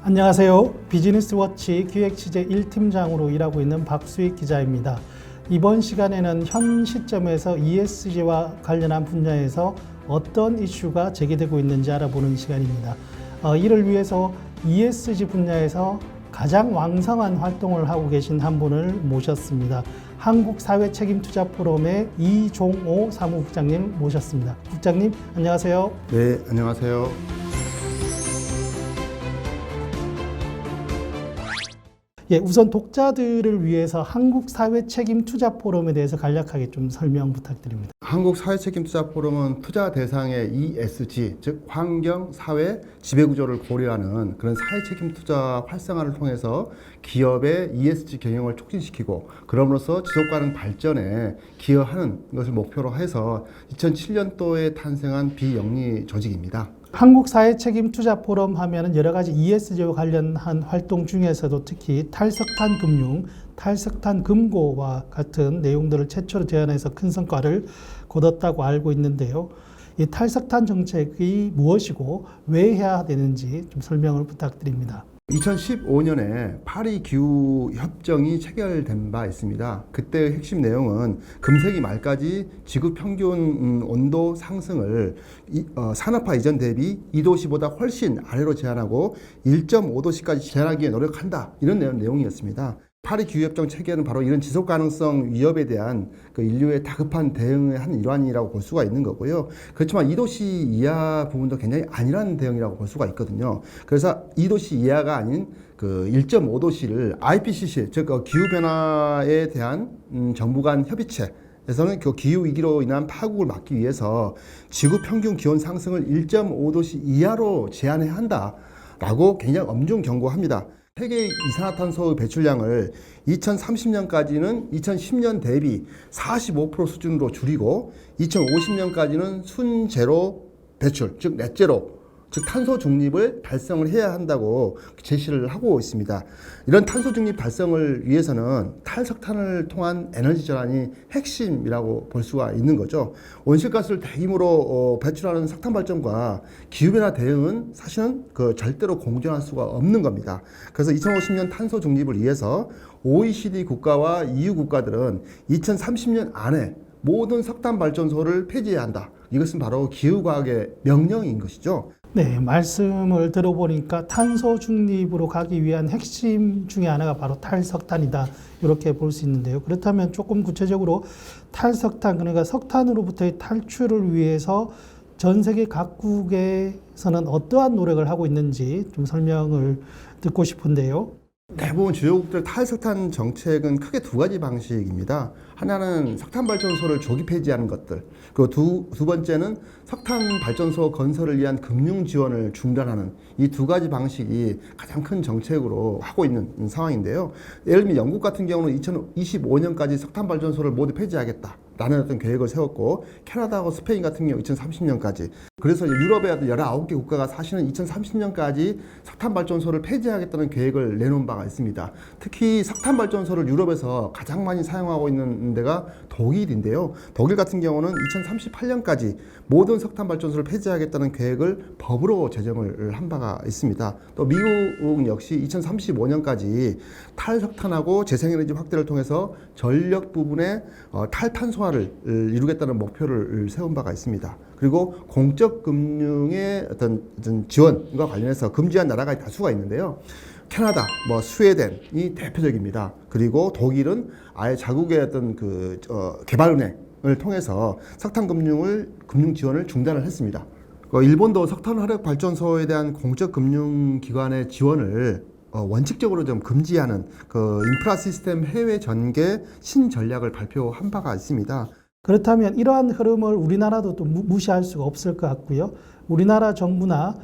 안녕하세요. 비즈니스워치 기획취재 1팀장으로 일하고 있는 박수익 기자입니다. 이번 시간에는 현 시점에서 ESG와 관련한 분야에서 어떤 이슈가 제기되고 있는지 알아보는 시간입니다. 이를 위해서 ESG 분야에서 가장 왕성한 활동을 하고 계신 한 분을 모셨습니다. 한국사회책임투자포럼의 이종호 사무국장님 모셨습니다. 국장님, 안녕하세요. 네, 안녕하세요. 예, 우선 독자들을 위해서 한국사회책임투자포럼에 대해서 간략하게 좀 설명 부탁드립니다. 한국사회책임투자포럼은 투자 대상의 ESG, 즉 환경, 사회, 지배구조를 고려하는 그런 사회책임투자 활성화를 통해서 기업의 ESG 경영을 촉진시키고 그럼으로써 지속가능 발전에 기여하는 것을 목표로 해서 2007년도에 탄생한 비영리 조직입니다. 한국사회책임투자포럼 하면은 여러 가지 ESG와 관련한 활동 중에서도 특히 탈석탄 금융, 탈석탄 금고와 같은 내용들을 최초로 제안해서 큰 성과를 거뒀다고 알고 있는데요. 이 탈석탄 정책이 무엇이고 왜 해야 되는지 좀 설명을 부탁드립니다. 2015년에 파리 기후 협정이 체결된 바 있습니다. 그때의 핵심 내용은 금세기 말까지 지구 평균 온도 상승을 산업화 이전 대비 2도씨보다 훨씬 아래로 제한하고 1.5도씨까지 제한하기 위해 노력한다. 이런 내용이었습니다. 파리 기후협정 체결은 바로 이런 지속가능성 위협에 대한 그 인류의 다급한 대응의 한 일환이라고 볼 수가 있는 거고요. 그렇지만 2도씨 이하 부분도 굉장히 안일한 대응이라고 볼 수가 있거든요. 그래서 2도씨 이하가 아닌 그 1.5도씨를 IPCC, 즉 기후변화에 대한 정부 간 협의체 에서는 그 기후위기로 인한 파국을 막기 위해서 지구 평균 기온 상승을 1.5도씨 이하로 제한해야 한다라고 굉장히 엄중 경고합니다. 세계 이산화탄소 배출량을 2030년까지는 2010년 대비 45% 수준으로 줄이고 2050년까지는 순제로 배출, 즉 넷제로, 즉 탄소 중립을 달성을 해야 한다고 제시를 하고 있습니다. 이런 탄소 중립 달성을 위해서는 탈석탄을 통한 에너지 전환이 핵심이라고 볼 수가 있는 거죠. 온실가스를 대규모로 배출하는 석탄 발전과 기후변화 대응은 사실은 절대로 공존할 수가 없는 겁니다. 그래서 2050년 탄소 중립을 위해서 OECD 국가와 EU 국가들은 2030년 안에 모든 석탄 발전소를 폐지해야 한다. 이것은 바로 기후과학의 명령인 것이죠. 네, 말씀을 들어보니까 탄소 중립으로 가기 위한 핵심 중에 하나가 바로 탈석탄이다. 이렇게 볼 수 있는데요. 그렇다면 조금 구체적으로 탈석탄, 그러니까 석탄으로부터의 탈출을 위해서 전 세계 각국에서는 어떠한 노력을 하고 있는지 좀 설명을 듣고 싶은데요. 대부분 주요국들 탈석탄 정책은 크게 두 가지 방식입니다. 하나는 석탄 발전소를 조기 폐지하는 것들, 그리고 두 번째는 석탄 발전소 건설을 위한 금융 지원을 중단하는 이 두 가지 방식이 가장 큰 정책으로 하고 있는 상황인데요. 예를 들면 영국 같은 경우는 2025년까지 석탄 발전소를 모두 폐지하겠다. 라는 어떤 계획을 세웠고, 캐나다하고 스페인 같은 경우 2030년까지. 그래서 유럽의 19개 국가가 사실은 2030년까지 석탄 발전소를 폐지하겠다는 계획을 내놓은 바가 있습니다. 특히 석탄 발전소를 유럽에서 가장 많이 사용하고 있는 데가 독일인데요. 독일 같은 경우는 2038년까지 모든 석탄 발전소를 폐지하겠다는 계획을 법으로 제정을 한 바가 있습니다. 또 미국 역시 2035년까지 탈석탄하고 재생에너지 확대를 통해서 전력 부분의 탈탄소화를 이루겠다는 목표를 세운 바가 있습니다. 그리고 공적 금융의 어떤 지원과 관련해서 금지한 나라가 다수가 있는데요. 캐나다, 스웨덴이 대표적입니다. 그리고 독일은 아예 자국의 어떤 개발은행을 통해서 석탄 금융 지원을 중단을 했습니다. 일본도 석탄 화력 발전소에 대한 공적 금융 기관의 지원을 원칙적으로 좀 금지하는 인프라 시스템 해외 전개 신전략을 발표한 바가 있습니다. 그렇다면 이러한 흐름을 우리나라도 또 무시할 수가 없을 것 같고요. 우리나라 정부나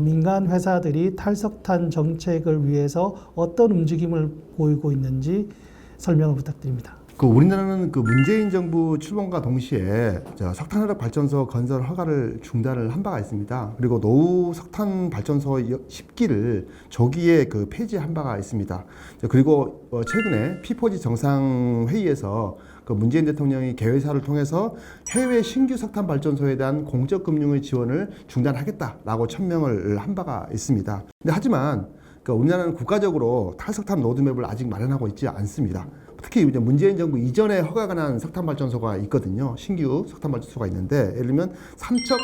민간 회사들이 탈석탄 정책을 위해서 어떤 움직임을 보이고 있는지 설명을 부탁드립니다. 우리나라는 문재인 정부 출범과 동시에 석탄화력 발전소 건설 허가를 중단을 한 바가 있습니다. 그리고 노후 석탄 발전소 10기를 조기에 폐지한 바가 있습니다. 그리고 최근에 P4G 정상회의에서 문재인 대통령이 개회사를 통해서 해외 신규 석탄 발전소에 대한 공적 금융의 지원을 중단하겠다라고 천명을 한 바가 있습니다. 근데 하지만 그러니까 우리나라는 국가적으로 탈석탄 로드맵을 아직 마련하고 있지 않습니다. 특히 이제 문재인 정부 이전에 허가가 난 석탄 발전소가 있거든요. 신규 석탄 발전소가 있는데 예를 들면 삼척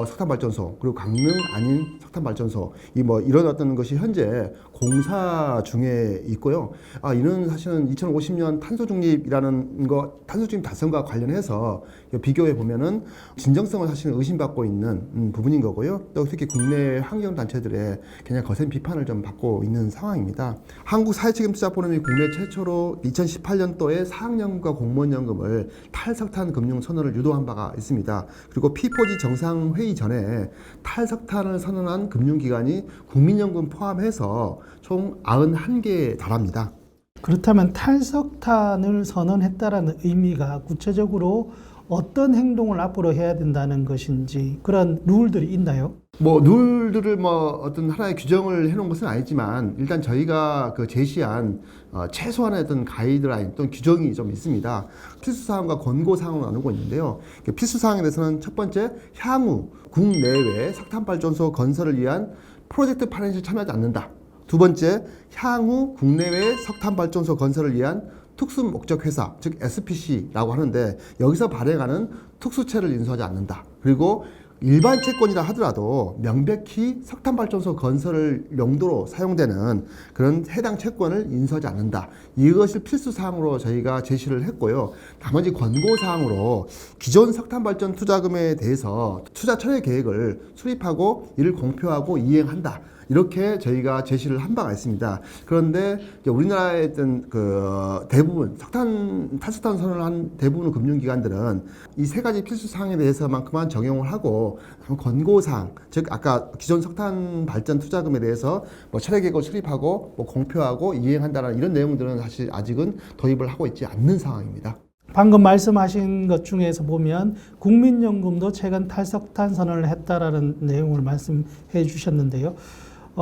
석탄 발전소 그리고 강릉 안인 석탄 발전소 이런 어떤 것이 현재 공사 중에 있고요. 이는 사실은 2050년 탄소 중립이라는 탄소 중립 달성과 관련해서 비교해 보면은 진정성을 사실은 의심받고 있는 부분인 거고요. 또 특히 국내 환경 단체들의 굉장히 거센 비판을 좀 받고 있는 상황입니다. 한국 사회책임투자포럼이 국내 최초로 2018년도에 사학연금과 공무원연금을 탈석탄 금융 선언을 유도한 바가 있습니다. 그리고 P4G 정상회의 전에 탈석탄을 선언한 금융기관이 국민연금 포함해서 총 91개에 달합니다. 그렇다면 탈석탄을 선언했다라는 의미가 구체적으로 어떤 행동을 앞으로 해야 된다는 것인지 그런 룰들이 있나요? 룰들을 어떤 하나의 규정을 해놓은 것은 아니지만 일단 저희가 제시한 최소한의 어떤 가이드라인 또는 규정이 좀 있습니다. 필수사항과 권고사항으로 나누고 있는데요. 필수사항에 대해서는 첫 번째, 향후 국내외 석탄발전소 건설을 위한 프로젝트 파이낸스에 참여하지 않는다. 두 번째, 향후 국내외 석탄발전소 건설을 위한 특수목적회사, 즉 SPC라고 하는데 여기서 발행하는 특수채를 인수하지 않는다. 그리고 일반 채권이라 하더라도 명백히 석탄발전소 건설 용도로 사용되는 그런 해당 채권을 인수하지 않는다. 이것을 필수사항으로 저희가 제시를 했고요. 나머지 권고사항으로 기존 석탄발전 투자금에 대해서 투자 철회 계획을 수립하고 이를 공표하고 이행한다. 이렇게 저희가 제시를 한 바가 있습니다. 그런데 이제 우리나라의 어떤 대부분 탈석탄 선언을 한 대부분의 금융기관들은 이 세 가지 필수 사항에 대해서만큼만 적용을 하고 권고사항, 즉 아까 기존 석탄 발전 투자금에 대해서 철회 계획을 수립하고 공표하고 이행한다는 이런 내용들은 사실 아직은 도입을 하고 있지 않는 상황입니다. 방금 말씀하신 것 중에서 보면 국민연금도 최근 탈석탄 선언을 했다라는 내용을 말씀해 주셨는데요.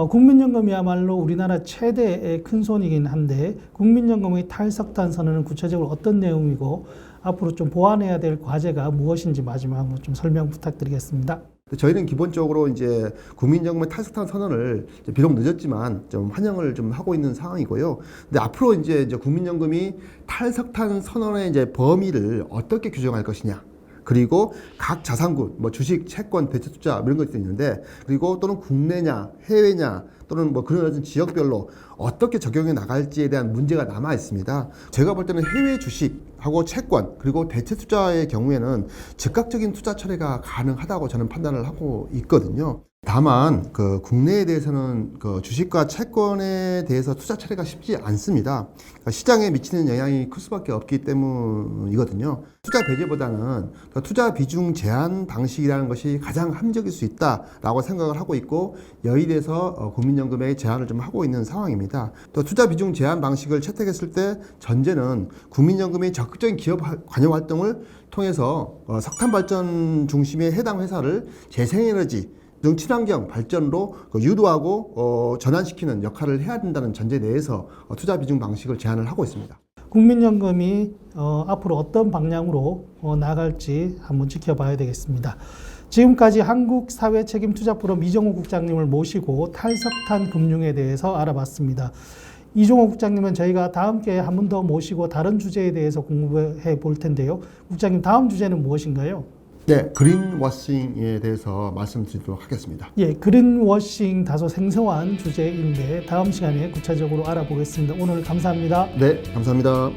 국민연금이야말로 우리나라 최대의 큰 손이긴 한데 국민연금의 탈석탄 선언은 구체적으로 어떤 내용이고 앞으로 좀 보완해야 될 과제가 무엇인지 마지막으로 좀 설명 부탁드리겠습니다. 저희는 기본적으로 이제 국민연금의 탈석탄 선언을 비록 늦었지만 좀 환영을 좀 하고 있는 상황이고요. 근데 앞으로 이제 국민연금이 탈석탄 선언의 이제 범위를 어떻게 규정할 것이냐. 그리고 각 자산군, 주식, 채권, 대체 투자 이런 것들이 있는데 그리고 또는 국내냐, 해외냐 또는 그런 지역별로 어떻게 적용해 나갈지에 대한 문제가 남아 있습니다. 제가 볼 때는 해외 주식하고 채권 그리고 대체 투자의 경우에는 즉각적인 투자 철회가 가능하다고 저는 판단을 하고 있거든요. 다만 국내에 대해서는 주식과 채권에 대해서 투자 처리가 쉽지 않습니다. 그러니까 시장에 미치는 영향이 클 수밖에 없기 때문이거든요. 투자 배제보다는 투자 비중 제한 방식이라는 것이 가장 합리적일 수 있다라고 생각을 하고 있고 여기에 대해서 국민연금에 제안을 좀 하고 있는 상황입니다. 또 투자 비중 제한 방식을 채택했을 때 전제는 국민연금이 적극적인 기업 관여 활동을 통해서 석탄 발전 중심의 해당 회사를 재생에너지 등 친환경 발전으로 유도하고 전환시키는 역할을 해야 된다는 전제 내에서 투자 비중 방식을 제안을 하고 있습니다. 국민연금이 앞으로 어떤 방향으로 나갈지 한번 지켜봐야 되겠습니다. 지금까지 한국사회책임투자포럼 이종호 국장님을 모시고 탈석탄 금융에 대해서 알아봤습니다. 이종호 국장님은 저희가 다음 기회에 한 번 더 모시고 다른 주제에 대해서 공부해 볼 텐데요. 국장님, 다음 주제는 무엇인가요? 네, 그린워싱에 대해서 말씀드리도록 하겠습니다. 예, 그린워싱 다소 생소한 주제인데 다음 시간에 구체적으로 알아보겠습니다. 오늘 감사합니다. 네, 감사합니다.